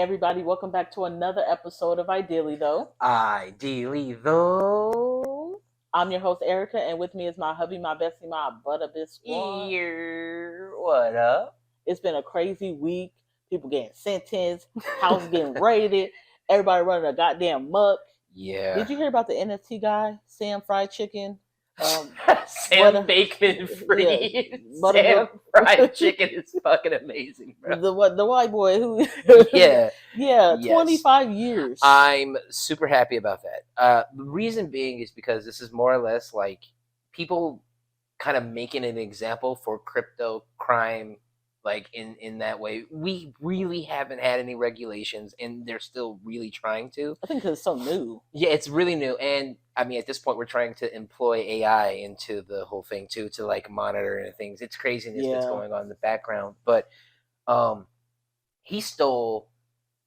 everybody. Welcome back to another episode of Ideally, though. Ideally, though. I'm your host, Erica, and with me is my hubby, my bestie, my butter biscuit. What up? It's been a crazy week. People getting sentenced, houses getting raided, everybody running a goddamn muck. Yeah. Did you hear about the NFT guy, Sam Fried Chicken? Sam Bankman-Fried. Sam Fried Chicken is fucking amazing, bro. The white boy who yeah. 25 years. I'm super happy about that. The reason being is because this is more or less like people kind of making an example for crypto crime, like in that way. We really haven't had any regulations, and they're still really trying to. I think because it's so new. Yeah, it's really new, and I mean, at this point, we're trying to employ AI into the whole thing too, to like monitor and things. It's craziness that's going on in the background, but he stole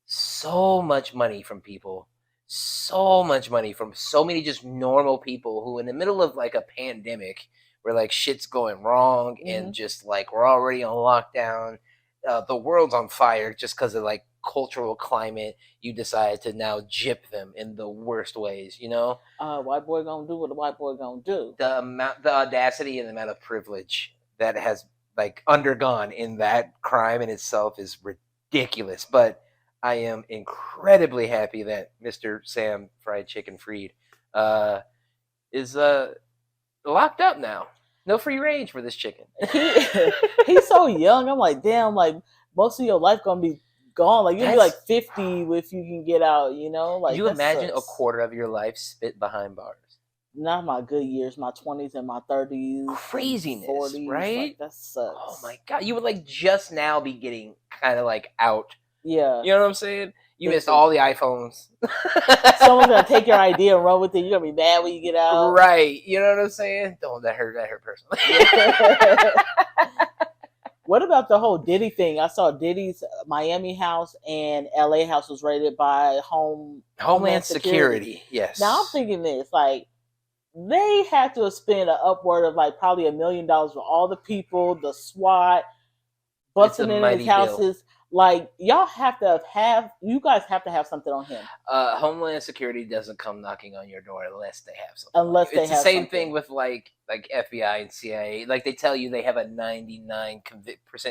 so much money from people, so much money from so many just normal people who, in the middle of like a pandemic, where like shit's going wrong and just like we're already on lockdown, the world's on fire just because of like cultural climate, you decide to now gyp them in the worst ways, you know? White boy gonna do what a white boy gonna do. The audacity and the amount of privilege that has like undergone in that crime in itself is ridiculous. But I am incredibly happy that Mr. Sam Fried Chicken Fried is locked up now. No free range for this chicken. He's so young. I'm like, damn, like most of your life gonna be gone. Like you'll be like 50 if you can get out, you know? Like you imagine a quarter of your life spit behind bars. Not my good years, my 20s and my 30s. Craziness, 40s, right? Like, that sucks. Oh my god. You would like just now be getting kind of like out. Yeah. You know what I'm saying? You missed all the iPhones. Someone's gonna take your idea and run with it. You're gonna be mad when you get out. Right. You know what I'm saying? Don't that hurt personally. What about the whole Diddy thing? I saw Diddy's Miami house and LA house was raided by Homeland Security. Yes. Now I'm thinking this, like, they had to spend an upward of like probably $1 million for all the people, the SWAT, busting in his houses. Bill. Like, you guys have to have something on him. Homeland Security doesn't come knocking on your door unless they have something. It's the same thing with like FBI and CIA. Like, they tell you they have a 99%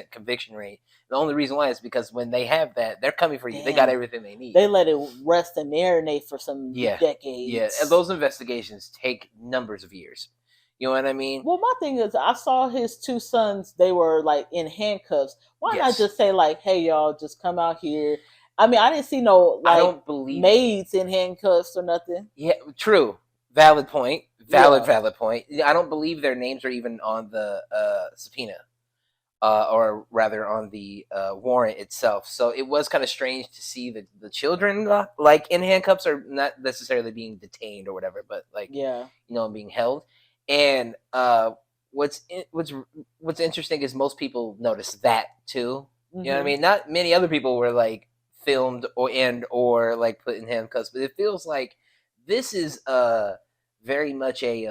conviction rate. The only reason why is because when they have that, they're coming for you. Damn. They got everything they need. They let it rest and marinate for some decades. Yeah, and those investigations take numbers of years. You know what I mean? Well, my thing is, I saw his two sons. They were like in handcuffs. Why not just say like, "Hey, y'all, just come out here"? I mean, I didn't see no like maids in handcuffs or nothing. Yeah, true. Valid point. Valid point. I don't believe their names are even on the subpoena, or rather on the warrant itself. So it was kind of strange to see the children like in handcuffs, or not necessarily being detained or whatever, but like being held. And what's interesting is most people notice that too. You know what I mean? Not many other people were like filmed or like put in handcuffs, but it feels like this is very much a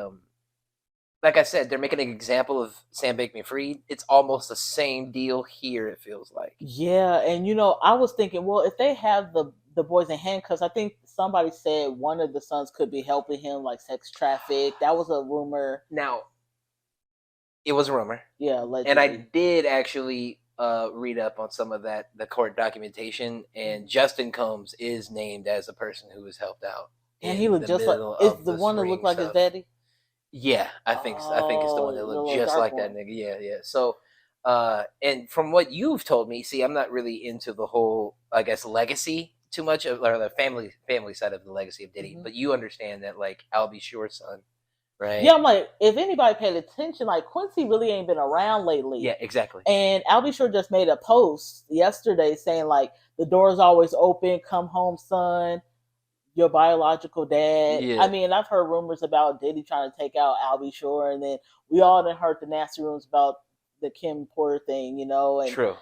like I said, they're making an example of Sam Bankman-Fried. It's almost the same deal here. It feels like. Yeah, and I was thinking, well, if they have the boys in handcuffs, I think somebody said one of the sons could be helping him, like sex traffic. That was a rumor. Now, it was a rumor. Yeah, allegedly. And I did actually read up on some of the court documentation, and Justin Combs is named as a person who was helped out. And he looked just like is the one that looked like his daddy. Yeah, I think it's the one that looked just like that nigga. Yeah. So, and from what you've told me, see, I'm not really into the whole, I guess, legacy too much, or the family side of the legacy of Diddy, but you understand that like I'll Be Sure's son, right? Yeah, I'm like, if anybody paid attention, like Quincy really ain't been around lately. Yeah, exactly. And Al B. Sure just made a post yesterday saying like the door's always open, come home, son. Your biological dad. Yeah. I mean, I've heard rumors about Diddy trying to take out Al B. Sure, and then we all done heard the nasty rumors about the Kim Porter thing, and true.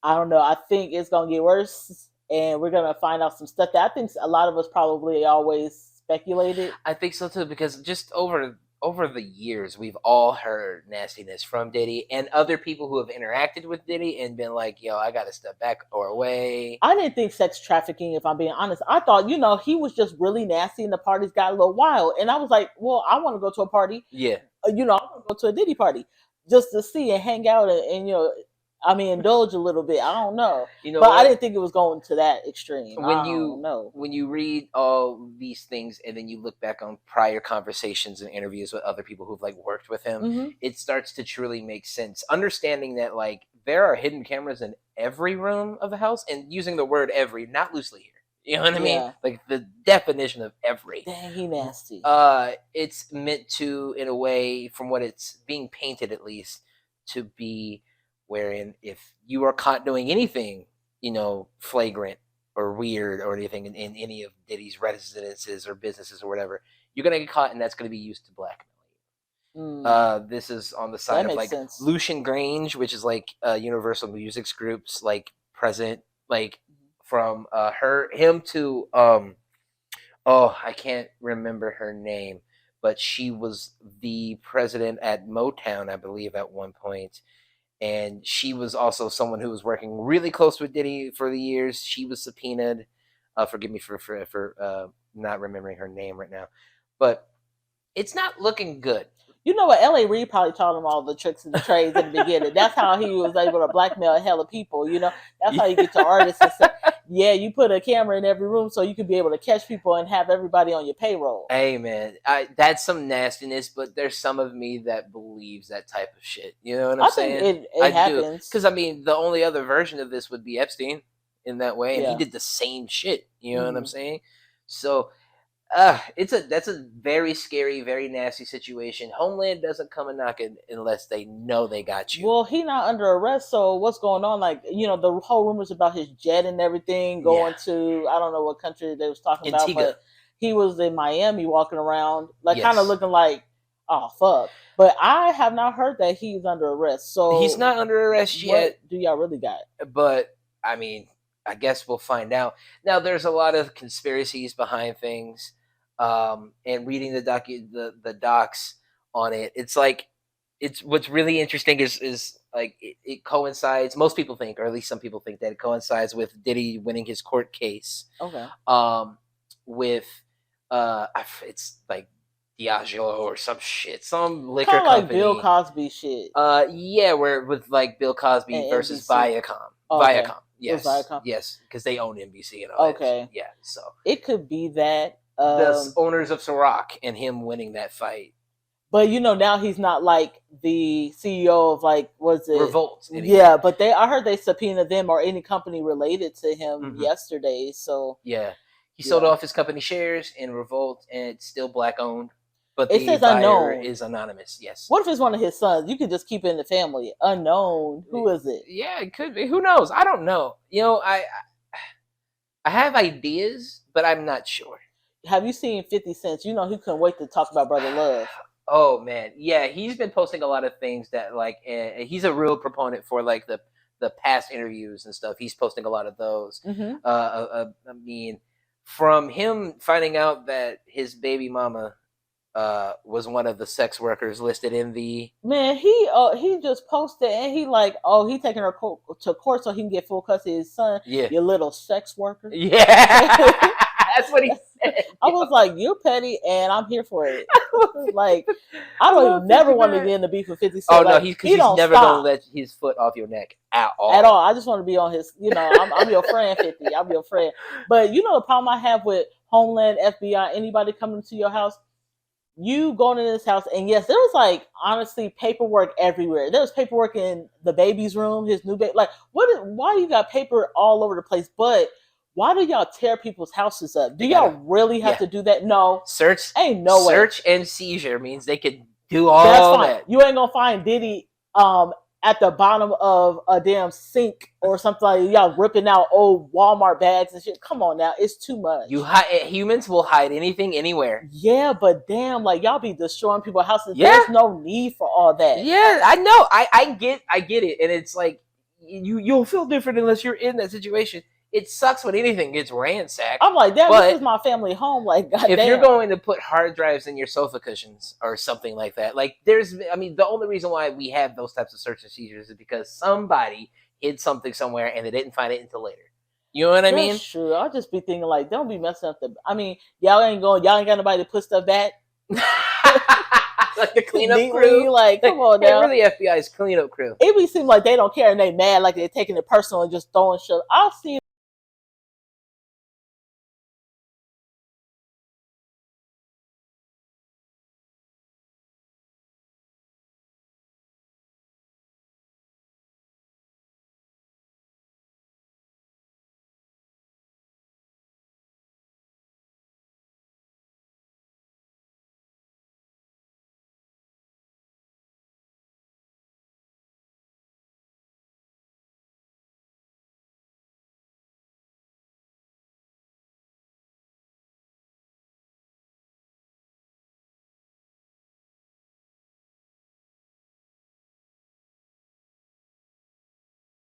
I don't know. I think it's gonna get worse, and we're gonna find out some stuff that I think a lot of us probably always speculated. I think so too, because just over over the years, we've all heard nastiness from Diddy and other people who have interacted with Diddy and been like, yo, I got to step back or away. I didn't think sex trafficking, if I'm being honest. I thought, he was just really nasty and the parties got a little wild. And I was like, well, I want to go to a party. Yeah. I want to go to a Diddy party just to see and hang out and indulge a little bit. I don't know. But I didn't think it was going to that extreme. When you read all these things and then you look back on prior conversations and interviews with other people who've like worked with him, it starts to truly make sense. Understanding that like there are hidden cameras in every room of the house, and using the word every, not loosely here. You know what I mean? Like the definition of every. Dang, he nasty. It's meant to, in a way, from what it's being painted at least, to be wherein if you are caught doing anything, flagrant or weird or anything in any of Diddy's residences or businesses or whatever, you're going to get caught and that's going to be used to blackmail you. This is on the side of like sense. Lucian Grange, which is like Universal Music's group's like president, like from him to I can't remember her name, but she was the president at Motown, I believe, at one point. And she was also someone who was working really close with Diddy for the years. She was subpoenaed. Forgive me for not remembering her name right now. But it's not looking good. You know what? L.A. Reid probably taught him all the tricks and the trades in the beginning. That's how he was able to blackmail a hell of people. That's how you get your artists and say, yeah, you put a camera in every room so you can be able to catch people and have everybody on your payroll. Hey, man, that's some nastiness, but there's some of me that believes that type of shit. You know what I'm saying? Think it happens. Because, the only other version of this would be Epstein in that way, and he did the same shit. You know what I'm saying? So that's a very scary, very nasty situation. Homeland doesn't come and knock it unless they know they got you. Well, he not under arrest, so what's going on? Like, the whole rumors about his jet and everything going to, I don't know what country they was talking about, but he was in Miami walking around, like kind of looking like, oh, fuck. But I have not heard that he's under arrest. So he's not under arrest yet. What do y'all really got? But, I guess we'll find out. Now, there's a lot of conspiracies behind things. And reading the docs on it, it's like what's really interesting is like it coincides. Most people think, or at least some people think, that it coincides with Diddy winning his court case. Okay. With it's like Diageo or some shit, some liquor kind of company, like Bill Cosby shit. Yeah, where with like Bill Cosby and versus NBC. Viacom. Okay. Viacom, yes, Viacom? Yes, because they own NBC and all. Okay, that. Yeah, so it could be that. The owners of Ciroc and him winning that fight. But now he's not like the CEO of like, was it Revolt? Yeah, but I heard they subpoenaed them or any company related to him yesterday. So yeah, he sold off his company shares in Revolt, and it's still black owned. But it says unknown. Is anonymous. Yes. What if it's one of his sons? You could just keep it in the family. Unknown. Who is it? Yeah, it could be. Who knows? I don't know. I have ideas, but I'm not sure. Have you seen 50 Cent? He couldn't wait to talk about Brother Love. Oh man, yeah, he's been posting a lot of things that like, he's a real proponent for like the past interviews and stuff. He's posting a lot of those. From him finding out that his baby mama was one of the sex workers listed in the he just posted and he like, he taking her to court so he can get full custody of his son. Yeah, you little sex worker. Yeah. That's what he said. I was like, you're petty, and I'm here for it. Like, I don't never want to get in the beef with 50 Cent. Oh, no, he's never going to let his foot off your neck at all. At all. I just want to be on his, I'm your friend, 50. I'm your friend. But the problem I have with Homeland, FBI, anybody coming to your house, you going into this house, and yes, there was like, honestly, paperwork everywhere. There was paperwork in the baby's room, his new baby. Like, why you got paper all over the place? But why do y'all tear people's houses up? Do y'all really have to do that? No. Ain't no way. Search and seizure means they could do all that. You ain't gonna find Diddy at the bottom of a damn sink or something like y'all ripping out old Walmart bags and shit. Come on now, it's too much. Humans will hide anything anywhere. Yeah, but damn, like y'all be destroying people's houses. Yeah. There's no need for all that. Yeah, I know. I get it, and it's like you'll feel different unless you're in that situation. it sucks when anything gets ransacked. I'm like, damn, this is my family home. Like, goddamn. If you're going to put hard drives in your sofa cushions or something like that, like the only reason why we have those types of search and seizures is because somebody hid something somewhere and they didn't find it until later. You know what I mean? Sure. I'll just be thinking like, don't be messing up y'all ain't got nobody to put stuff back. Like the cleanup crew. Like, come on now. We're the FBI's cleanup crew. It would seem like they don't care and they mad, like they're taking it personal and just throwing shit. I'll see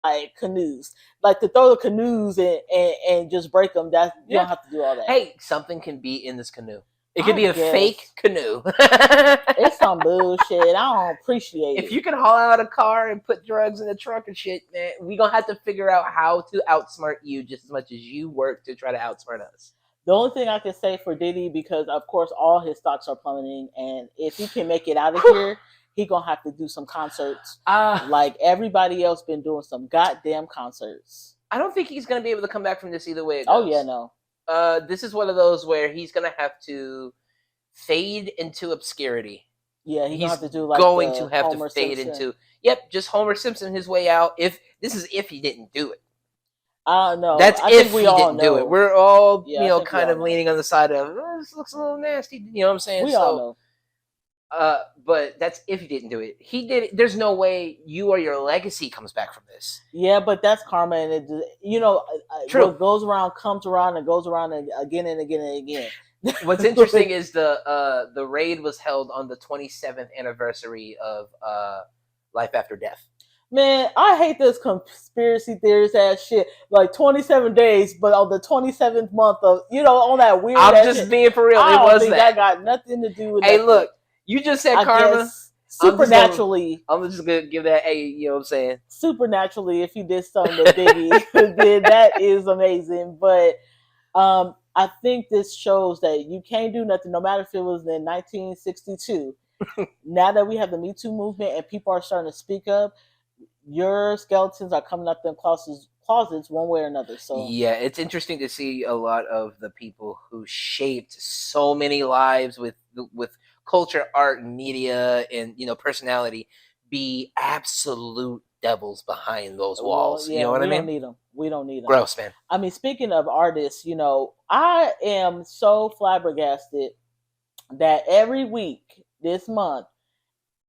like canoes, like to throw the canoes and just break them. That you don't have to do all that. Hey, something can be in this canoe. It could be a fake canoe. It's some bullshit. I don't appreciate it. If you can haul out a car and put drugs in the trunk and shit, man, we gonna have to figure out how to outsmart you just as much as you work to try to outsmart us. The only thing I can say for Diddy, because of course all his stocks are plummeting, and if he can make it out of here, he gonna have to do some concerts. Like everybody else been doing some goddamn concerts. I don't think he's gonna be able to come back from this either way it goes. Oh yeah, no. This is one of those where he's gonna have to fade into obscurity. Yeah, he's have to do like going to have Homer to fade Simpson. into just Homer Simpson his way out. If he didn't do it. I don't know. That's if he didn't do it. We're all kind of leaning on the side of this looks a little nasty. You know what I'm saying? We all know. But that's if he didn't do it. He did it. There's no way you or your legacy comes back from this. Yeah, but that's karma, and true. What goes around comes around and goes around and again and again and again. What's interesting is the raid was held on the 27th anniversary of Life After Death. Man, I hate this conspiracy theorist ass shit. Like 27 days, but on the 27th month of, on that weird. I'm just shit. Being for real. I don't think that got nothing to do with. Hey, look, you just said karma. Supernaturally, I'm just gonna give that. Hey, you know what I'm saying? Supernaturally, if you did something that Biggie did, that is amazing. But I think this shows that you can't do nothing, no matter if it was in 1962. Now that we have the Me Too movement and people are starting to speak up, your skeletons are coming up in closets one way or another. So yeah, it's interesting to see a lot of the people who shaped so many lives with culture, art, and media, and personality be absolute devils behind those walls. You know what I mean? We don't need them. We don't need them. Gross, man. I mean, speaking of artists, I am so flabbergasted that every week this month,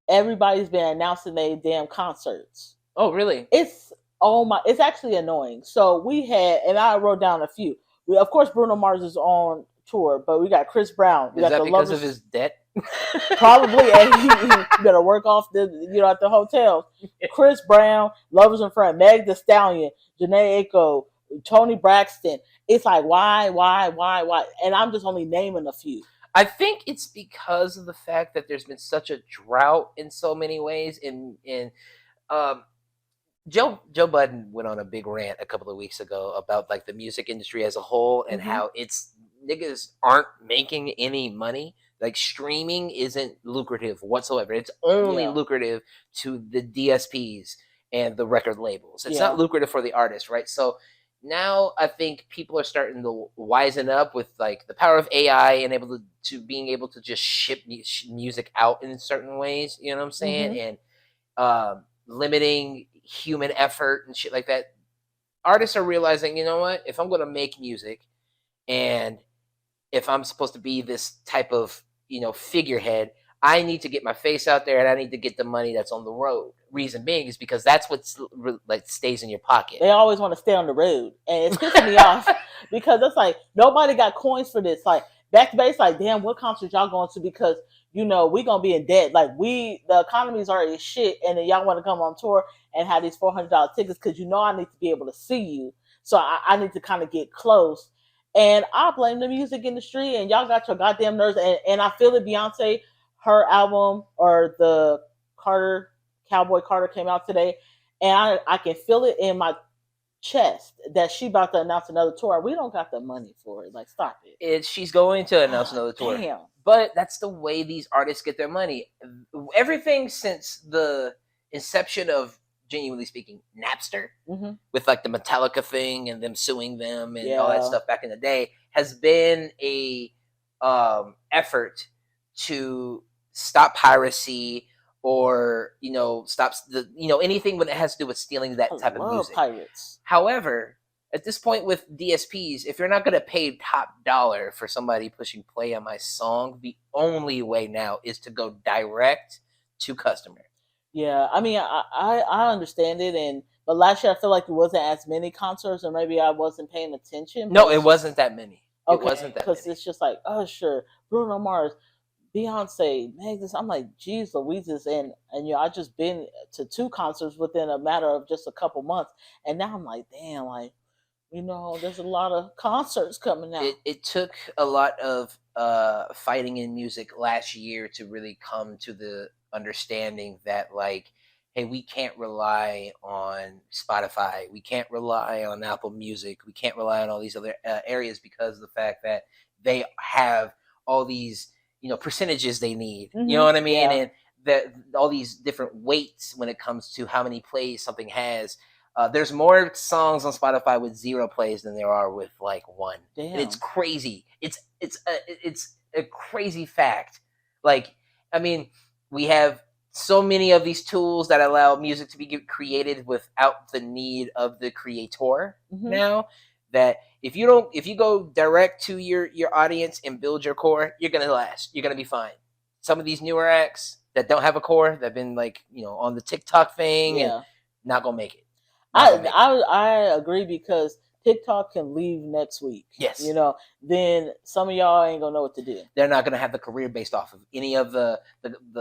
everybody's been announcing their damn concerts. Oh, really? It's actually annoying. So we had, and I wrote down a few. Of course, Bruno Mars is on tour, but we got Chris Brown. Is that because of his debt? Probably, and he better work off at the hotel. Chris Brown, Lovers and Friends, Meg Thee Stallion, Janae Aiko, Tony Braxton. It's like why? And I'm just only naming a few. I think it's because of the fact that there's been such a drought in so many ways. Joe Budden went on a big rant a couple of weeks ago about like the music industry as a whole and how it's niggas aren't making any money. Like streaming isn't lucrative whatsoever. It's only lucrative to the DSPs and the record labels. It's not lucrative for the artist, right? So now I think people are starting to wisen up with like the power of AI and being able to just ship music out in certain ways. You know what I'm saying? And limiting human effort and shit like that. Artists are realizing, you know what? If I'm going to make music, and if I'm supposed to be this type of figurehead, I need to get my face out there, and I need to get the money that's on the road. Reason being is because that's what stays in your pocket. They always want to stay on the road, and it's pissing me off because it's like nobody got coins for this. Like back to base, like damn, what concert y'all going to? Because we gonna be in debt. Like the economy is already shit, and then y'all want to come on tour and have these $400 tickets because I need to be able to see you. So I need to kind of get close. And I blame the music industry, and y'all got your goddamn nerves. And I feel that Beyonce, her album or the Carter, Cowboy Carter came out today, and I can feel it in my chest that she about to announce another tour. We don't got the money for it. Like, stop it. She's going to announce another tour. Damn. But that's the way these artists get their money. Everything since the inception of, genuinely speaking, Napster, with like the Metallica thing and them suing them and all that stuff back in the day, has been a effort to stop piracy, or stop anything when it has to do with stealing that type of music. Pirates. However, at this point with DSPs, if you're not going to pay top dollar for somebody pushing play on my song, the only way now is to go direct to customer. Yeah, I mean, I understand it, but last year I feel like there wasn't as many concerts, or maybe I wasn't paying attention. No, it wasn't that many. Okay, it wasn't that because it's just like Usher, Bruno Mars, Beyonce, Megan. I'm like, geez, Louise's, and I just been to 2 concerts within a matter of just a couple months, and now I'm like, damn, like, there's a lot of concerts coming out. It took a lot of fighting in music last year to really come to the understanding that, like, hey, we can't rely on Spotify, we can't rely on Apple Music, we can't rely on all these other areas, because of the fact that they have all these percentages they need. You know what I mean? And that all these different weights when it comes to how many plays something has. There's more songs on Spotify with 0 plays than there are with like 1. Damn. And it's crazy. It's a crazy fact. Like, I mean, we have so many of these tools that allow music to be created without the need of the creator now, that if you go direct to your audience and build your core, you're gonna last. You're gonna be fine. Some of these newer acts that don't have a core, that've been like on the TikTok thing, and not gonna make it. I agree, because TikTok can leave next week. Yes. Then some of y'all ain't gonna know what to do. They're not gonna have the career based off of any of the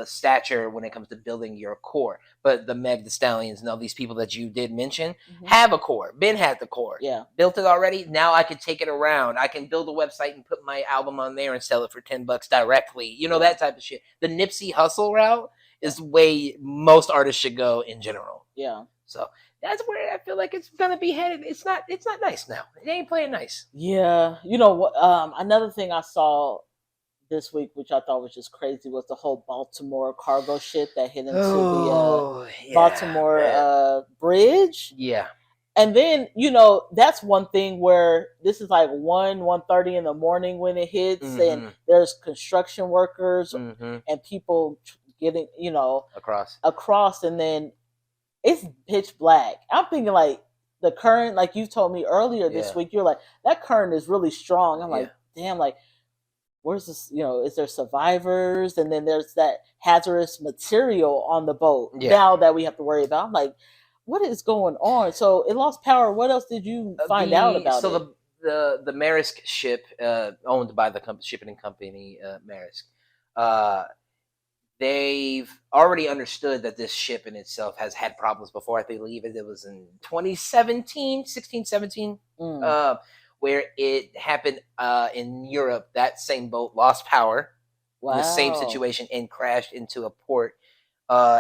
stature when it comes to building your core. But the Meg Thee Stallions and all these people that you did mention have a core. Ben had the core. Yeah. Built it already. Now I can take it around. I can build a website and put my album on there and sell it for $10 directly. That type of shit. The Nipsey Hussle route is the way most artists should go in general. Yeah. So that's where I feel like it's gonna be headed. It's not nice now. It ain't playing nice. Yeah. Another thing I saw this week, which I thought was just crazy, was the whole Baltimore cargo ship that hit into the Baltimore bridge. Yeah. And then, that's one thing where this is like 1:30 in the morning when it hits, and there's construction workers and people getting, across, and then it's pitch black. I'm thinking, like, the current, like you told me earlier this week, you're like, that current is really strong. I'm like, damn, like, where's this, is there survivors? And then there's that hazardous material on the boat now that we have to worry about. I'm like, what is going on? So it lost power. What else did you find out about it? So the Maersk ship, owned by the shipping company Maersk, they've already understood that this ship in itself has had problems before. I believe it was in 2017, 16, 17, where it happened in Europe. That same boat lost power in the same situation and crashed into a port,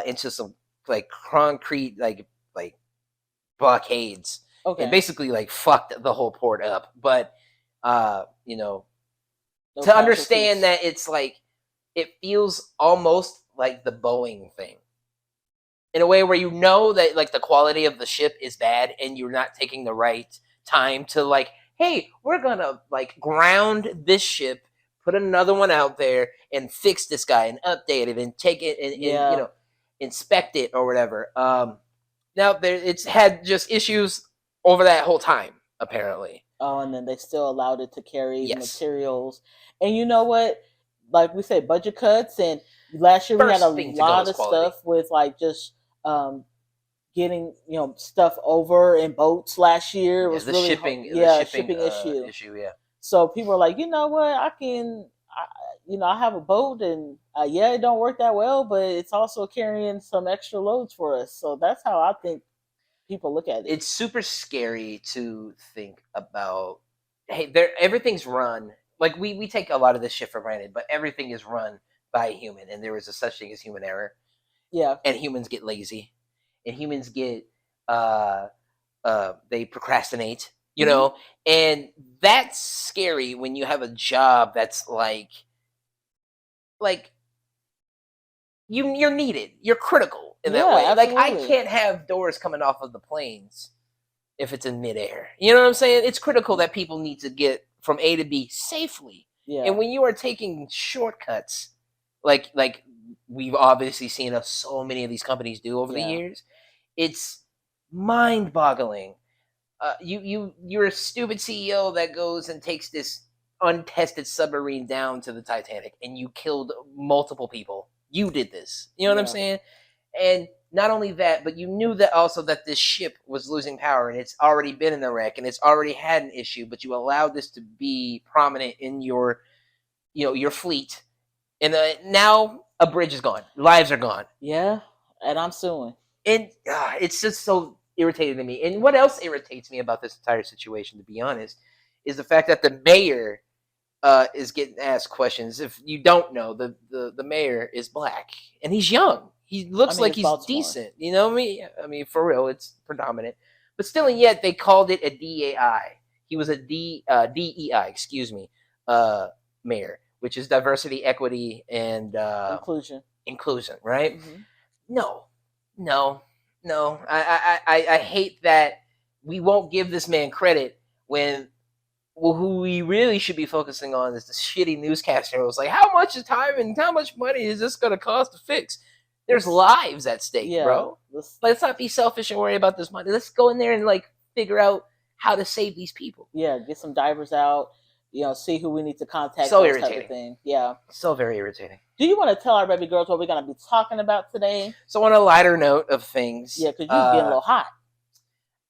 into some like concrete, like blockades. Okay. And basically like fucked the whole port up. But, to understand that it's like, it feels almost like the Boeing thing, in a way where that like the quality of the ship is bad, and you're not taking the right time to like, hey, we're gonna like ground this ship, put another one out there, and fix this guy and update it and take it and inspect it or whatever. Now it's had just issues over that whole time, apparently. Oh, and then they still allowed it to carry materials. And you know what? Like we say, budget cuts, and last year we had a lot of stuff with like just getting stuff over in boats last year. It was the really shipping issue. Yeah. So people are like, you know what, I have a boat, and it don't work that well, but it's also carrying some extra loads for us. So that's how I think people look at it. It's super scary to think about. Hey, everything's run. Like we take a lot of this shit for granted, but everything is run by a human, and there is a such thing as human error. Yeah. And humans get lazy, and humans get they procrastinate, you know, and that's scary when you have a job that's like you're needed, you're critical in that way. Absolutely. Like I can't have doors coming off of the planes if it's in midair. You know what I'm saying? It's critical that people need to get from A to B safely. Yeah. And when you are taking shortcuts, like we've obviously seen so many of these companies do over the years, it's mind-boggling. You're a stupid CEO that goes and takes this untested submarine down to the Titanic, and you killed multiple people. You did this. You know what I'm saying? And not only that, but you knew that also that this ship was losing power, and it's already been in a wreck, and it's already had an issue, but you allowed this to be prominent in your fleet, and now a bridge is gone. Lives are gone. Yeah, and I'm suing. And it's just so irritating to me. And what else irritates me about this entire situation, to be honest, is the fact that the mayor is getting asked questions. If you don't know, the mayor is black, and he's young. He looks like he's Baltimore. Decent. You know what I mean? I mean, for real, it's predominant. But still, and yet, they called it a DAI. He was a DEI, mayor, which is diversity, equity, and inclusion, right? No. I hate that we won't give this man credit when who we really should be focusing on is the shitty newscaster. It was like, how much time and how much money is this going to cost to fix? There's lives at stake, bro. Let's not be selfish and worry about this money. Let's go in there and figure out how to save these people. Yeah, get some divers out. See who we need to contact. So irritating. Type of thing. Yeah. So very irritating. Do you want to tell our baby girls what we're going to be talking about today? So on a lighter note of things. Yeah, because you're getting a little hot.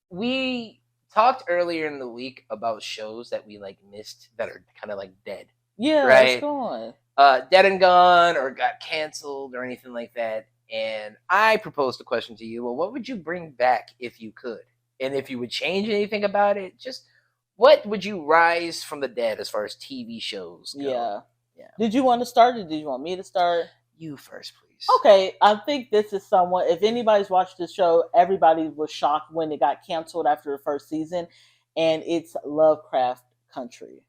We talked earlier in the week about shows that we missed that are kind of dead. Yeah, right? It's gone. Dead and gone or got canceled or anything like that. And I proposed a question to you. Well, what would you bring back if you could? And if you would change anything about it, just what would you rise from the dead as far as TV shows go? Yeah. Did you want to start or did you want me to start? You first, please. Okay. I think this is someone, if anybody's watched this show, everybody was shocked when it got canceled after the first season. And it's Lovecraft Country.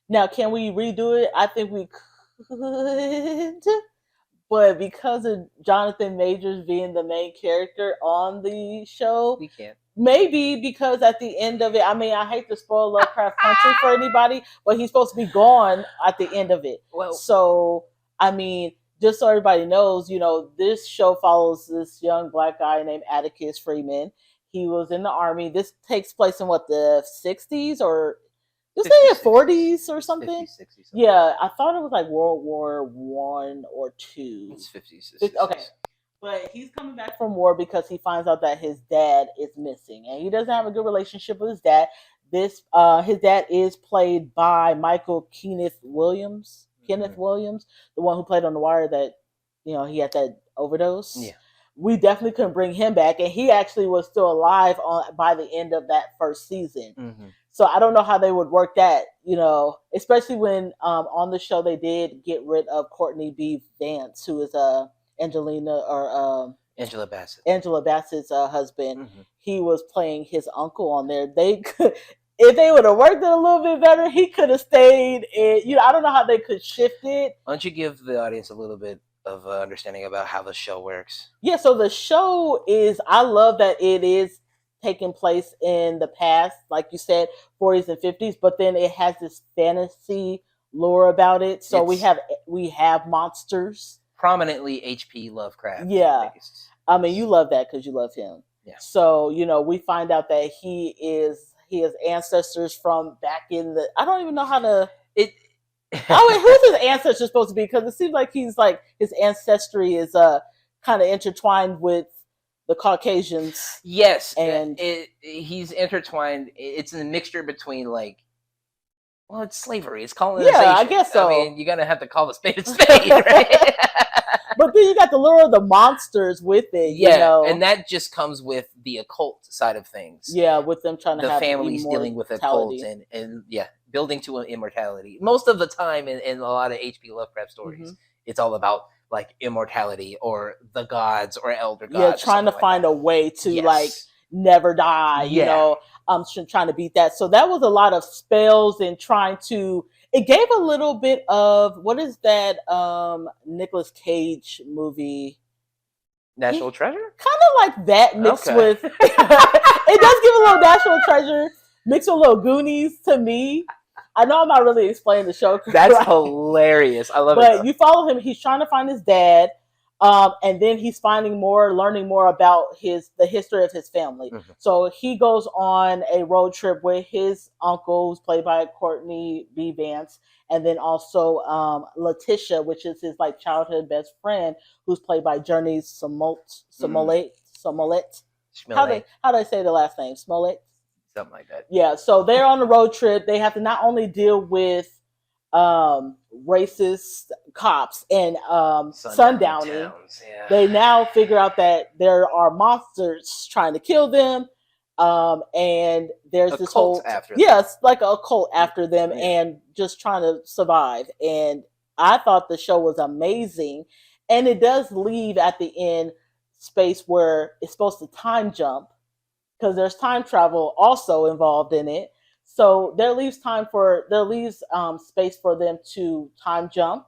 Now, can we redo it? I think we could. But because of Jonathan Majors being the main character on the show, we can't. Maybe because at the end of it, I mean, I hate to spoil Lovecraft Country for anybody, but he's supposed to be gone at the end of it. Well, so, I mean, just so everybody knows, this show follows this young black guy named Atticus Freeman. He was in the army. This takes place in the 60s or... Just say it 40s or something. 50s, 60s, something. Yeah, I thought it was World War I or II. It's 50s. Okay. But he's coming back from war because he finds out that his dad is missing. And he doesn't have a good relationship with his dad. His dad is played by Michael Kenneth Williams. Kenneth Williams, the one who played on The Wire that, he had that overdose. Yeah. We definitely couldn't bring him back. And he actually was still alive by the end of that first season. So I don't know how they would work that, especially when on the show they did get rid of Courtney B. Vance, who is Angela Bassett's husband. He was playing his uncle on there. They could, if they would have worked it a little bit better, he could have stayed. I don't know how they could shift it. Why don't you give the audience a little bit of understanding about how the show works? Yeah, so the show is, I love that it is taking place in the past, like you said, 40s and 50s, but then it has this fantasy lore about it. So we have monsters. Prominently H.P. Lovecraft. Yeah. Based. I mean, you love that because you love him. Yeah. So, we find out that he has ancestors from back in the, I don't even know how to... who's his ancestor supposed to be? Because it seems like his ancestry is kind of intertwined with the Caucasians. Yes, and he's intertwined. It's a mixture between it's slavery. It's colonization. Yeah, I guess so. I mean, you're gonna have to call the spade a spade, right? But then you got the lure of the monsters with it, yeah, you know? And that just comes with the occult side of things. Yeah, with them trying to the have families dealing with occult and yeah, building to an immortality. Most of the time in a lot of H.P. Lovecraft stories, it's all about like immortality or the gods or elder gods. Yeah, trying to find a way to like never die, you know. Trying to beat that. So that was a lot of spells and trying to. It gave a little bit of what is that Nicolas Cage movie? National Treasure? Kind of like that mixed with. It does give a little National Treasure mixed with a little Goonies to me. I know I'm not really explaining the show. That's hilarious. I love it. But you follow him. He's trying to find his dad. And then he's learning more about the history of his family. So he goes on a road trip with his uncle, who's played by Courtney B. Vance, and then also Letitia, which is his like childhood best friend, who's played by Journey Smollett. How do I say the last name? Smollett? Something like that. Yeah. So they're on the road trip. They have to not only deal with racist cops and sundowning. They now figure out that there are monsters trying to kill them, and there's this whole like a cult after them and just trying to survive. And I thought the show was amazing, and it does leave at the end space where it's supposed to time jump because there's time travel also involved in it. So there leaves space for them to time jump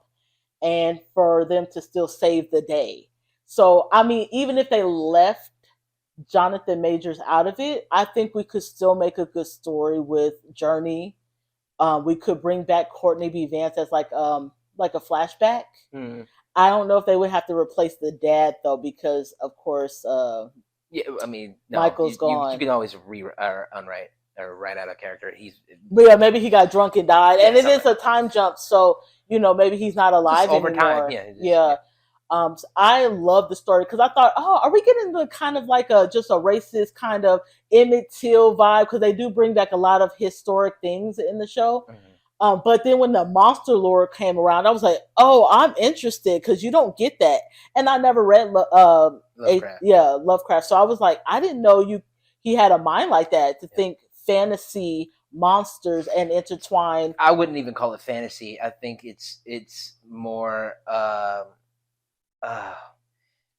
and for them to still save the day. So, I mean, even if they left Jonathan Majors out of it, I think we could still make a good story with Journey. We could bring back Courtney B. Vance as like a flashback. I don't know if they would have to replace the dad though, because of course, Michael's gone. You can always unwrite or write out a character. But yeah, maybe he got drunk and died, and it is a time jump, so you know maybe he's not alive over anymore. Time. So I love the story because I thought, are we getting the kind of like just a racist kind of Emmett Till vibe? Because they do bring back a lot of historic things in the show. But then when the monster lore came around, I was like, oh, I'm interested because you don't get that, and I never read Lovecraft. So I was like, I didn't know he had a mind like that to think fantasy monsters and intertwine. I wouldn't even call it fantasy. I think it's more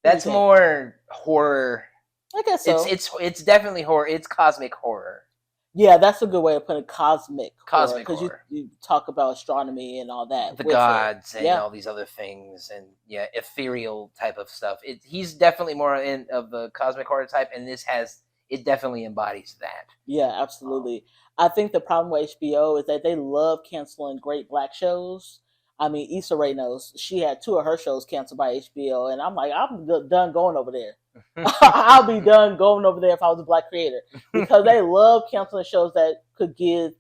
that's more horror. I guess so. It's definitely horror. It's cosmic horror. Yeah, that's a good way of putting it. Cosmic horror. Because you talk about astronomy and all that. The gods and all these other things and ethereal type of stuff. He's definitely more of the cosmic horror type, and it definitely embodies that. Yeah, absolutely. I think the problem with HBO is that they love canceling great black shows. I mean, Issa Rae knows. She had 2 of her shows canceled by HBO, and I'm like, I'm done going over there. I'll be done going over there if I was a black creator, because they love canceling shows that could give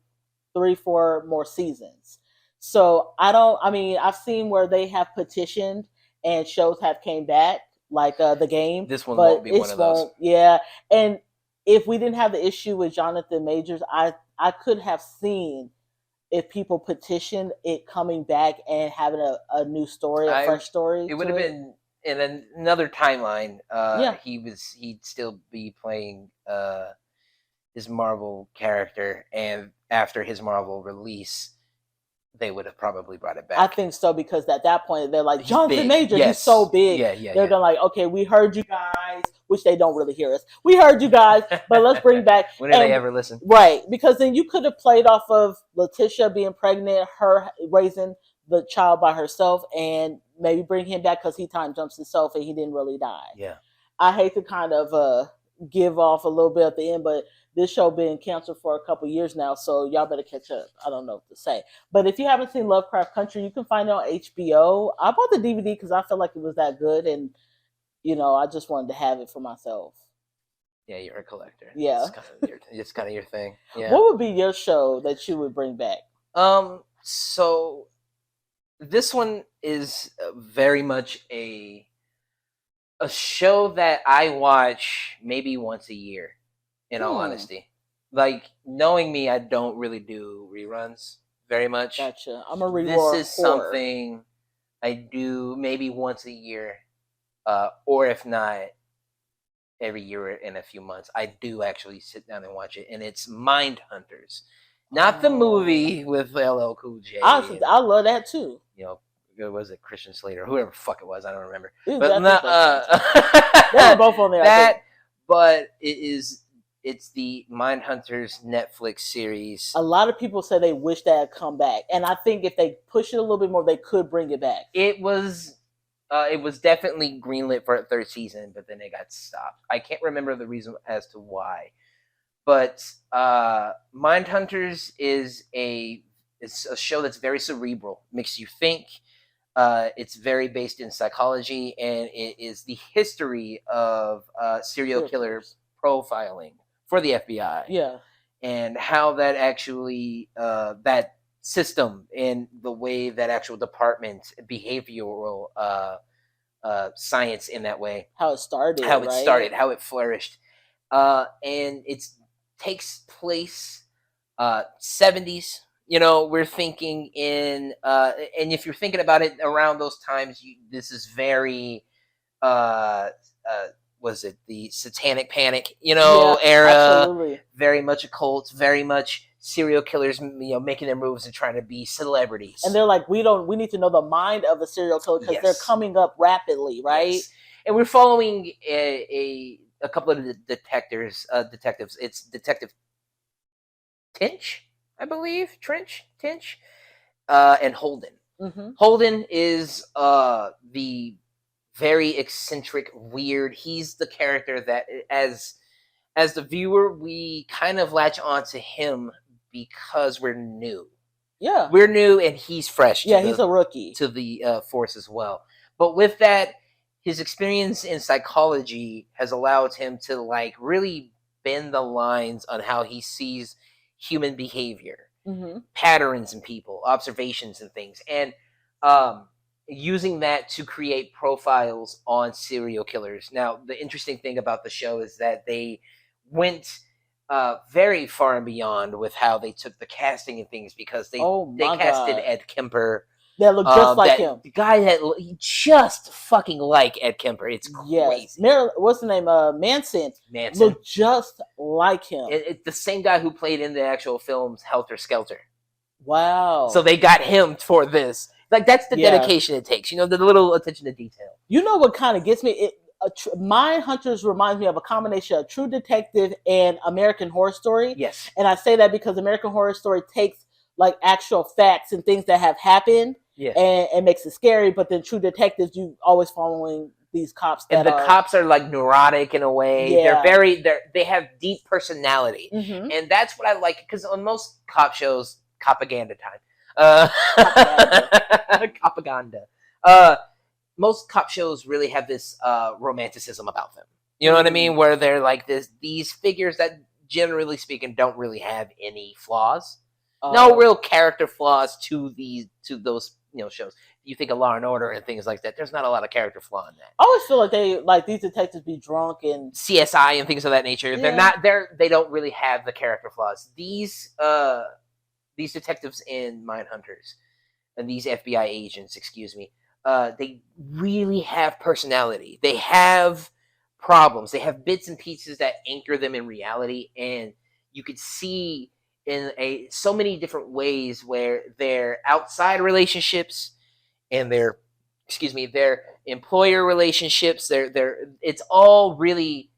3-4 more seasons. So I've seen where they have petitioned and shows have came back, like The Game. This one won't be one of those. Yeah, and if we didn't have the issue with Jonathan Majors, I could have seen if people petitioned it coming back and having a new story, a fresh story. It would have been in another timeline. He'd still be playing his Marvel character, and after his Marvel release, they would have probably brought it back. I think so, because at that point they're like, Jonathan Majors, he's so big. They're gonna like, okay, we heard you guys, which they don't really hear us. We heard you guys, but let's bring back. When did they ever listen? Right, because then you could have played off of Letitia being pregnant, her raising the child by herself, and maybe bring him back because he time jumps himself and he didn't really die. Yeah, I hate to kind of give off a little bit at the end, but this show been canceled for a couple years now, so y'all better catch up. I don't know what to say. But if you haven't seen Lovecraft Country, you can find it on HBO. I bought the DVD because I felt like it was that good, and I just wanted to have it for myself. Yeah, you're a collector. Yeah, it's kind of your thing. Yeah. What would be your show that you would bring back? So this one is very much a show that I watch maybe once a year. In all honesty, like, knowing me, I don't really do reruns very much. Gotcha. I'm a reward. This is something I do maybe once a year, or if not every year in a few months. I do actually sit down and watch it, and it's Mind Hunters, not the movie with LL Cool J. I love that too. You know, was it Christian Slater, whoever the fuck it was? I don't remember. But not, they were both on there. That, but it's the Mind Hunters Netflix series. A lot of people say they wish that had come back, and I think if they push it a little bit more, they could bring it back. It was definitely greenlit for a third season, but then it got stopped. I can't remember the reason as to why. But Mind Hunters is a show that's very cerebral, makes you think. It's very based in psychology, and it is the history of serial killer profiling for the FBI. Yeah. And how that actually, that system and the way that actual department, behavioral science in that way. How it started. How it flourished. And it takes place 70s. You know, we're thinking in, and if you're thinking about it around those times, this is very, was it the Satanic Panic, era? Absolutely. Very much occults, very much serial killers, making their moves and trying to be celebrities. And they're like, we need to know the mind of the serial killer because they're coming up rapidly, right? Yes. And we're following a couple of detectives. It's Detective Tinch, I believe, Tinch, and Holden. Mm-hmm. Holden is the very eccentric, weird. He's the character that, as the viewer, we kind of latch on to him because we're new. Yeah, we're new, and he's fresh. He's a rookie to the force as well. But with that, his experience in psychology has allowed him to really bend the lines on how he sees human behavior, mm-hmm. patterns in people, observations and things, and using that to create profiles on serial killers. Now, the interesting thing about the show is that they went very far and beyond with how they took the casting and things, because they casted Ed Kemper. That looked just like him. The guy that just fucking like Ed Kemper. It's crazy. Yes. What's the name? Manson. Looked just like him. It's the same guy who played in the actual films Helter Skelter. Wow. So they got him for this. That's the dedication it takes. The little attention to detail. You know what kind of gets me? Mind Hunters reminds me of a combination of True Detective and American Horror Story. Yes. And I say that because American Horror Story takes actual facts and things that have happened, and makes it scary. But then True Detectives, you always following these cops and the cops are neurotic in a way. They have deep personality, mm-hmm. and that's what I like, because on most cop shows, propaganda time. Propaganda. Most cop shows really have this romanticism about them. You know what I mean? Where they're these figures that, generally speaking, don't really have any flaws. No real character flaws to those shows. You think of Law and Order and things like that. There's not a lot of character flaw in that. I always feel like these detectives be drunk and CSI and things of that nature. Yeah. They don't really have the character flaws. These detectives in Mind Hunters and these FBI agents, they really have personality. They have problems. They have bits and pieces that anchor them in reality, and you could see in so many different ways where their outside relationships and their employer relationships, it's all really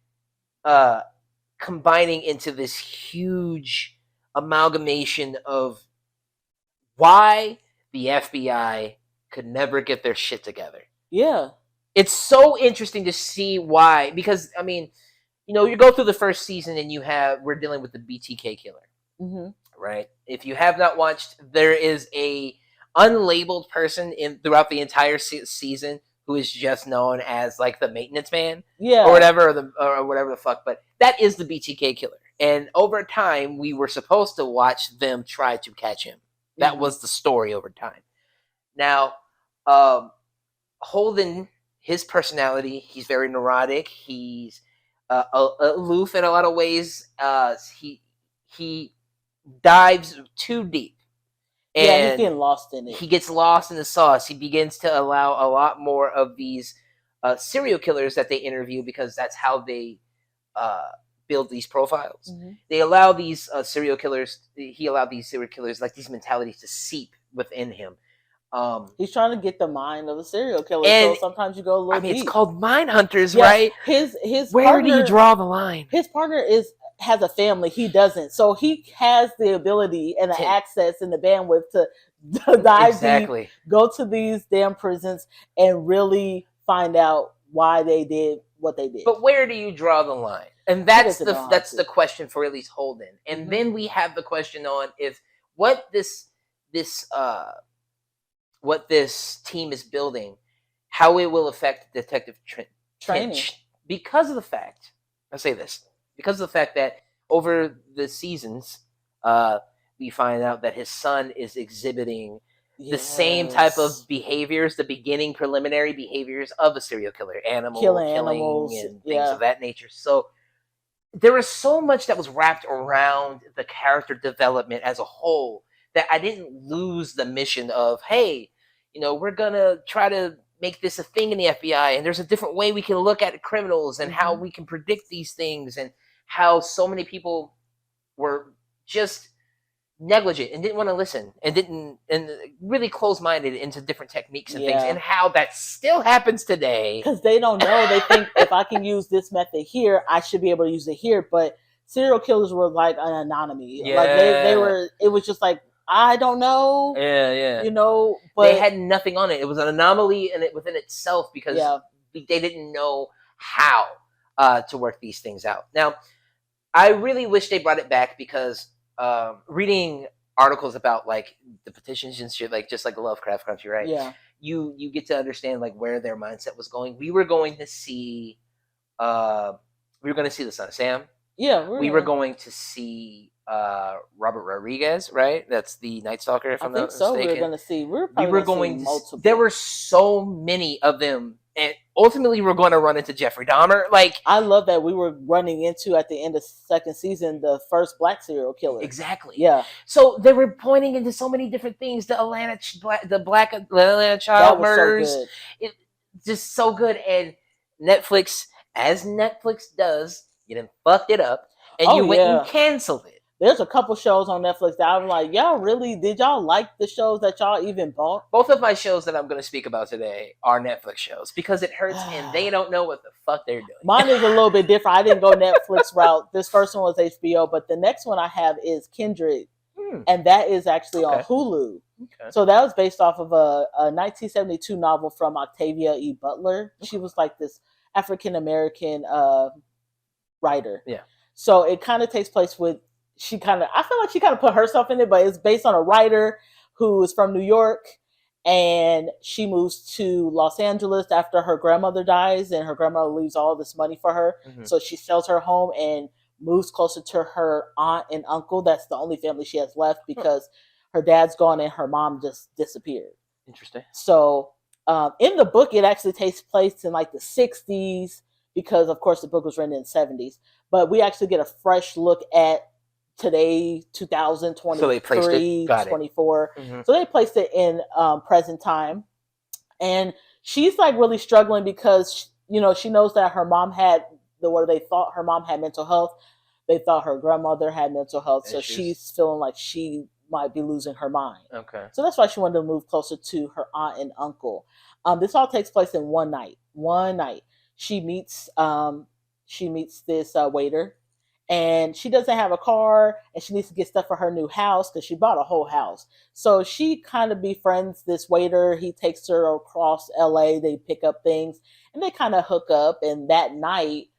combining into this huge amalgamation of why the FBI could never get their shit together. Yeah. It's so interesting to see why, because you go through the first season and we're dealing with the BTK killer. Mm-hmm. Right? If you have not watched, there is a unlabeled person throughout the entire season who is just known as the maintenance man, or whatever, or whatever the fuck. But that is the BTK killer, and over time we were supposed to watch them try to catch him. That was the story over time. Now, Holden, his personality, he's very neurotic. He's aloof in a lot of ways. He dives too deep. And he's getting lost in it. He gets lost in the sauce. He begins to allow a lot more of these serial killers that they interview, because that's how they build these profiles. Mm-hmm. They allow these serial killers. He allowed these serial killers, like these mentalities, to seep within him. He's trying to get the mind of a serial killer. So sometimes you go a little deep. It's called Mind Hunters, right? His where partner, do you draw the line? His partner has a family. He doesn't. So he has the ability and the access and the bandwidth to dive deep, go to these damn prisons, and really find out why they did what they did. But where do you draw the line? And that's the question for at least Holden. And mm-hmm. then we have the question on if what this team is building, how it will affect detective training. Because of the fact that over the seasons, we find out that his son is exhibiting the same type of behaviors, the beginning preliminary behaviors of a serial killer, killing animals and things of that nature. So there was so much that was wrapped around the character development as a whole that I didn't lose the mission of, hey, we're going to try to make this a thing in the FBI, and there's a different way we can look at criminals and how we can predict these things, and how so many people were just negligent and didn't want to listen and really close-minded into different techniques and things, and how that still happens today. Because they don't know. They think if I can use this method here, I should be able to use it here. But serial killers were like an anonymity. Yeah. Like they were, it was just like, I don't know. Yeah. But they had nothing on it. It was an anomaly within itself, because they didn't know how to work these things out. Now, I really wish they brought it back, because reading articles about like the petitions and shit, like just like Lovecraft Country, right? Yeah. You get to understand like where their mindset was going. We were going to see the Son of Sam. Yeah. We were going to see Robert Rodriguez, right? That's the Night Stalker, if I'm not mistaken. We were going to see. We were going to multiple. There were so many of them, and ultimately we're going to run into Jeffrey Dahmer. Like, I love that we were running into, at the end of second season, the first black serial killer. Exactly. Yeah. So they were pointing into so many different things. The black Atlanta child murders. So it's just so good. And Netflix, as Netflix does, you done fucked it up, and you went and canceled it. There's a couple shows on Netflix that I'm like, did y'all like the shows that y'all even bought? Both of my shows that I'm going to speak about today are Netflix shows, because it hurts and they don't know what the fuck they're doing. Mine is a little bit different. I didn't go Netflix route. This first one was HBO, but the next one I have is Kindred, and that is actually on Hulu. Okay. So that was based off of a 1972 novel from Octavia E. Butler. She was like this African-American writer. Yeah. So it kind of takes place with, I feel like she kind of put herself in it, but it's based on a writer who is from New York, and she moves to Los Angeles after her grandmother dies, and her grandmother leaves all this money for her. Mm-hmm. So she sells her home and moves closer to her aunt and uncle. That's the only family she has left, because her dad's gone and her mom just disappeared. Interesting. So in the book, it actually takes place in like the 60s, because of course the book was written in the 70s, but we actually get a fresh look at today, 2023, so they placed it. 24. Mm-hmm. So they placed it in present time. And she's like really struggling, because, she knows that her mom had they thought her mom had mental health. They thought her grandmother had mental health. Issues. So she's feeling like she might be losing her mind. Okay. So that's why she wanted to move closer to her aunt and uncle. This all takes place in one night. She meets this waiter. And she doesn't have a car, and she needs to get stuff for her new house, because she bought a whole house. So she kind of befriends this waiter. He takes her across LA. They pick up things, and they kind of hook up. And that night,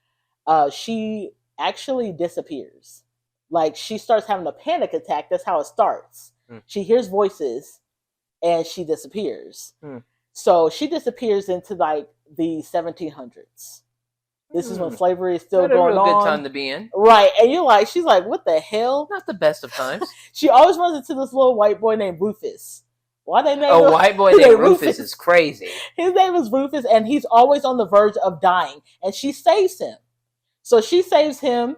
she actually disappears. Like, she starts having a panic attack. That's how it starts. She hears voices, and she disappears. So she disappears into like the 1700s. This is when slavery is still going on. Good time to be in. Right. And she's like, what the hell? Not the best of times. She always runs into this little white boy named Rufus. Why they name him? A white boy named Rufus is crazy. His name is Rufus, and he's always on the verge of dying. And she saves him. So she saves him.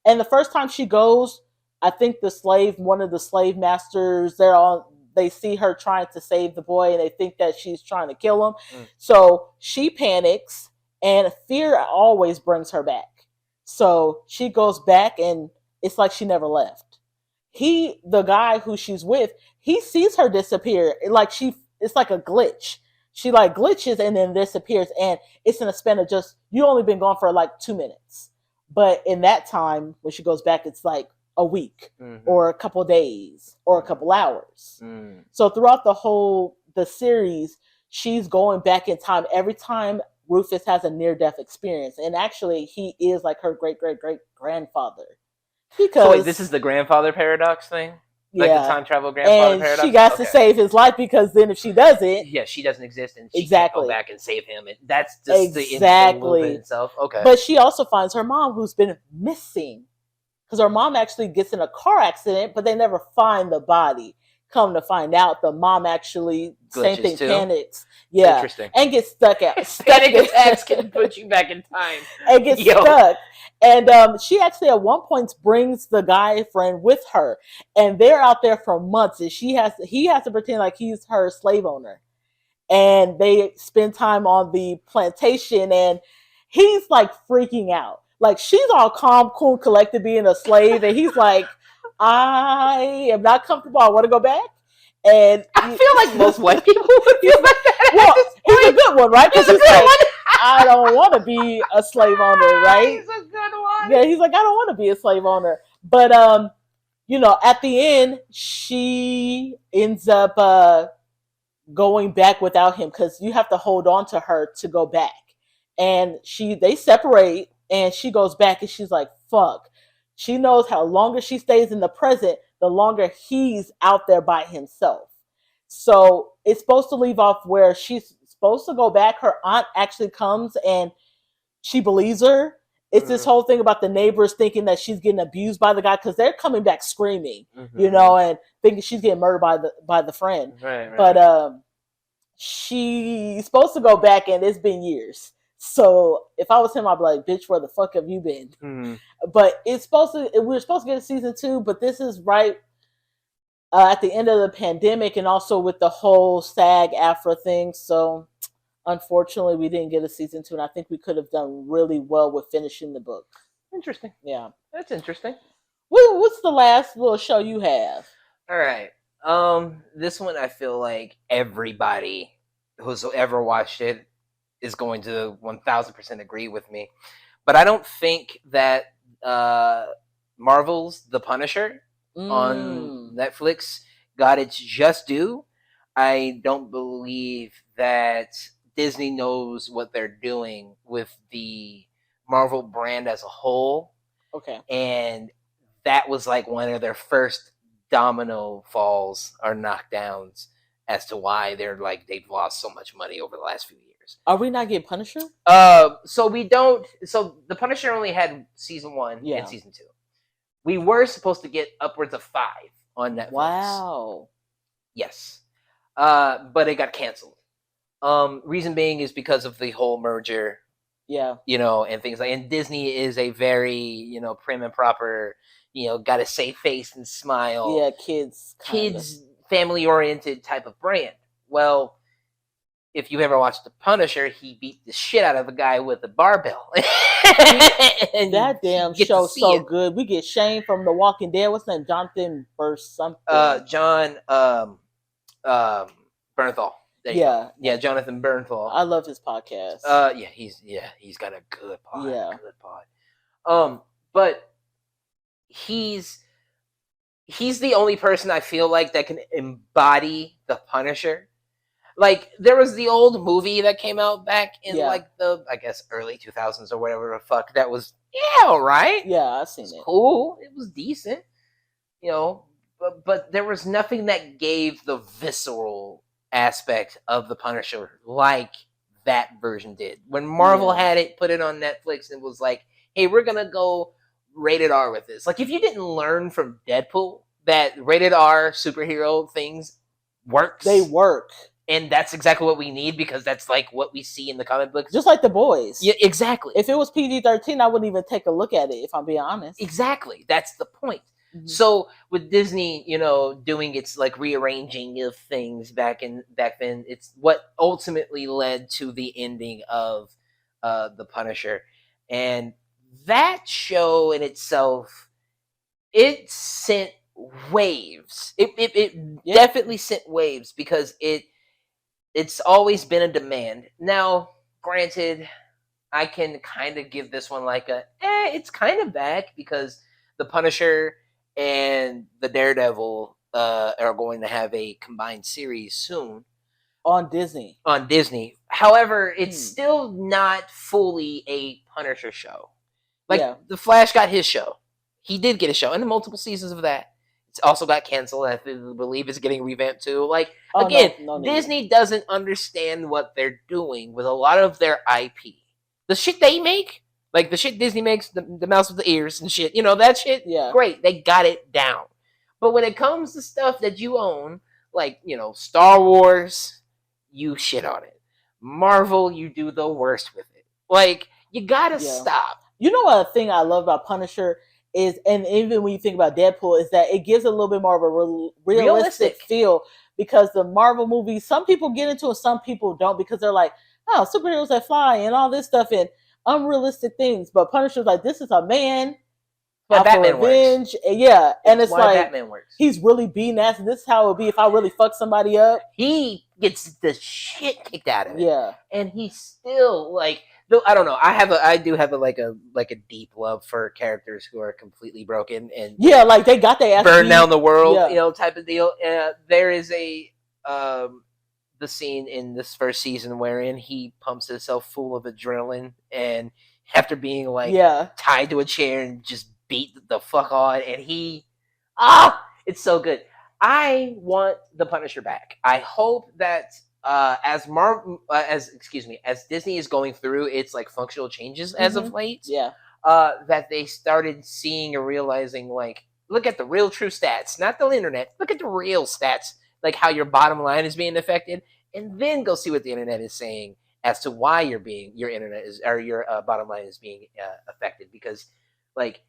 And the first time she goes, I think one of the slave masters, they see her trying to save the boy and they think that she's trying to kill him. So she panics, and fear always brings her back. So she goes back, and it's like she never left. The guy who she's with, he sees her disappear. It's like a glitch. She like glitches and then disappears, and it's in a span of just, you only been gone for like 2 minutes. But in that time, when she goes back, it's like a week or a couple days or a couple hours. So throughout the series, she's going back in time every time Rufus has a near-death experience. And actually, he is like her great-great-great-grandfather. Because, so wait, this is the grandfather paradox thing? Like the time travel grandfather paradox? And she got to save his life, because then if she doesn't... Yeah, she doesn't exist, and she can't go back and save him. And that's just the movement itself. Okay. But she also finds her mom, who's been missing. Because her mom actually gets in a car accident, but they never find the body. Come to find out, the mom actually, same thing, panics. Yeah. Interesting. And gets stuck. Panic attacks can put you back in time. And gets stuck. And she actually at one point brings the guy friend with her, and they're out there for months, and he has to pretend like he's her slave owner, and they spend time on the plantation, and he's like freaking out. Like, she's all calm, cool, collected, being a slave, and he's like, I am not comfortable. I want to go back. And I feel like most white people would feel like that. Well, he's a good one, right? Because he's like, I don't want to be a slave owner, right? He's a good one. Yeah, he's like, I don't want to be a slave owner. But, at the end, she ends up going back without him, because you have to hold on to her to go back. And they separate, and she goes back, and she's like, fuck. She knows how longer she stays in the present, the longer he's out there by himself. So it's supposed to leave off where she's supposed to go back. Her aunt actually comes, and she believes her. It's this whole thing about the neighbors thinking that she's getting abused by the guy, because they're coming back screaming, and thinking she's getting murdered by the friend. Right. But she's supposed to go back, and it's been years. So if I was him, I'd be like, bitch, where the fuck have you been? But we're supposed to get a season 2, but this is right at the end of the pandemic, and also with the whole SAG-AFTRA thing. So unfortunately, we didn't get a season 2, and I think we could have done really well with finishing the book. Interesting. Yeah. That's interesting. What's the last little show you have? All right. This one, I feel like everybody who's ever watched it is going to 1000% agree with me. But I don't think that Marvel's The Punisher on Netflix got its just due. I don't believe that Disney knows what they're doing with the Marvel brand as a whole. Okay. And that was like one of their first domino falls or knockdowns as to why they've lost so much money over the last few years. Are we not getting Punisher? So we don't. So The Punisher only had season 1 and season 2. We were supposed to get upwards of 5 on Netflix. Wow. Yes. But it got canceled. Reason being is because of the whole merger. Yeah. And things like. And Disney is a very prim and proper. Got to save face and smile. Yeah, kids, family oriented type of brand. Well, if you ever watched The Punisher, he beat the shit out of a guy with a barbell. And that damn show's so good. We get Shane from The Walking Dead. What's his name? Jonathan Burst something. John Bernthal. Yeah, Jonathan Bernthal. I love his podcast. He's got a good pod. Yeah. Good pod. But he's the only person I feel like that can embody the Punisher. Like, there was the old movie that came out back in the, I guess, early 2000s or whatever the fuck. That was, right? Yeah, I've seen it. Cool. It was decent. But there was nothing that gave the visceral aspect of the Punisher like that version did. When Marvel had it, put it on Netflix, and was like, hey, we're going to go rated R with this. Like, if you didn't learn from Deadpool that rated R superhero things works. They work. And that's exactly what we need, because that's like what we see in the comic books. Just like The Boys. Yeah, exactly. If it was PG-13, I wouldn't even take a look at it, if I'm being honest. Exactly. That's the point. Mm-hmm. So with Disney, doing its like rearranging of things back then, it's what ultimately led to the ending of The Punisher. And that show in itself, it sent waves. It definitely sent waves because it's always been a demand. Now, granted, I can kind of give this one like it's kind of back because the Punisher and the Daredevil are going to have a combined series soon on Disney. However, it's still not fully a Punisher show. Like the Flash got his show. He did get a show, and multiple seasons of that. It's also got canceled. I believe it's getting revamped too. Like Disney doesn't understand what they're doing with a lot of their IP. The shit they make, like the shit Disney makes, the mouse with the ears and shit, that shit, great. They got it down. But when it comes to stuff that you own, like, Star Wars, you shit on it. Marvel, you do the worst with it. Like, you gotta stop. You know what thing I love about Punisher is, and even when you think about Deadpool, is that it gives a little bit more of a realistic feel, because the Marvel movies, some people get into it, some people don't, because they're like, oh, superheroes that fly and all this stuff and unrealistic things. But Punisher's like, this is a man out for revenge. Yeah, and it's like Batman works. He's really being ass, and this is how it would be if I really fuck somebody up. He gets the shit kicked out of him. Yeah, and he's still like, I don't know. I do have a deep love for characters who are completely broken and like they got their ass burn down the world, type of deal. There is the scene in this first season wherein he pumps himself full of adrenaline, and after being tied to a chair and just beat the fuck on, and it's so good. I want the Punisher back. I hope that as Disney is going through its like functional changes as of late, that they started seeing and realizing, like, look at the real true stats, not the internet. Look at the real stats, like how your bottom line is being affected, and then go see what the internet is saying as to why your bottom line is being affected. Because, like,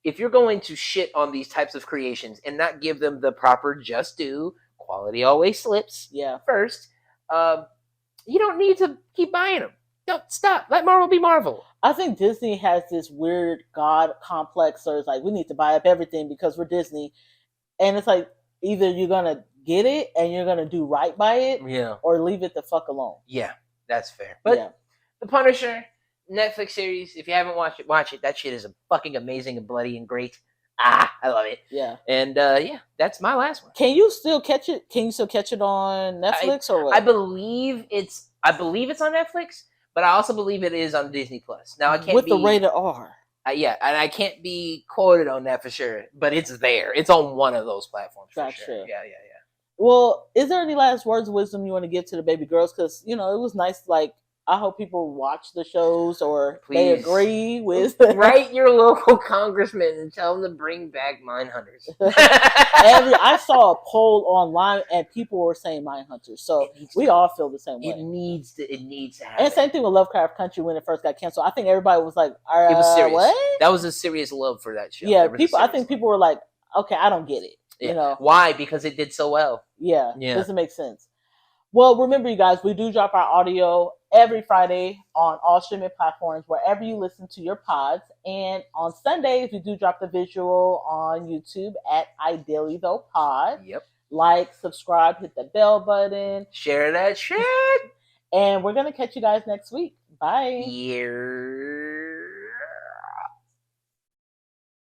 if you're going to shit on these types of creations and not give them the proper just due, quality always slips. First, you don't need to keep buying them. Don't stop. Let Marvel be Marvel. I think Disney has this weird God complex, so it's like, we need to buy up everything because we're Disney, and it's like, either you're gonna get it and you're gonna do right by it, or leave it the fuck alone. Yeah, that's fair. But The Punisher Netflix series, if you haven't watched it, watch it. That shit is fucking amazing and bloody and great. I love it. Yeah. And that's my last one. Can you still catch it? Can you still catch it on Netflix or what? I believe it's on Netflix, but I also believe it is on Disney Plus. Now I can't with the rated R. And I can't be quoted on that for sure, but it's there. It's on one of those platforms for sure. Yeah. Well, is there any last words of wisdom you want to give to the baby girls? Because, it was nice, like, I hope people watch the shows or they agree with. Write your local congressman and tell them to bring back mine hunters. I saw a poll online and people were saying mine hunters. So we all feel the same way. It needs to happen. And same thing with Lovecraft Country when it first got canceled. I think everybody was like, it was serious. What? That was a serious love for that show. Yeah, I think people were like, okay, I don't get it. Why? Because it did so well. Yeah. Doesn't make sense. Well, remember, you guys, we do drop our audio every Friday on all streaming platforms, wherever you listen to your pods. And on Sundays, we do drop the visual on YouTube at Ideally Though Pod. Yep. Like, subscribe, hit the bell button. Share that shit. And we're going to catch you guys next week. Bye. Yeah.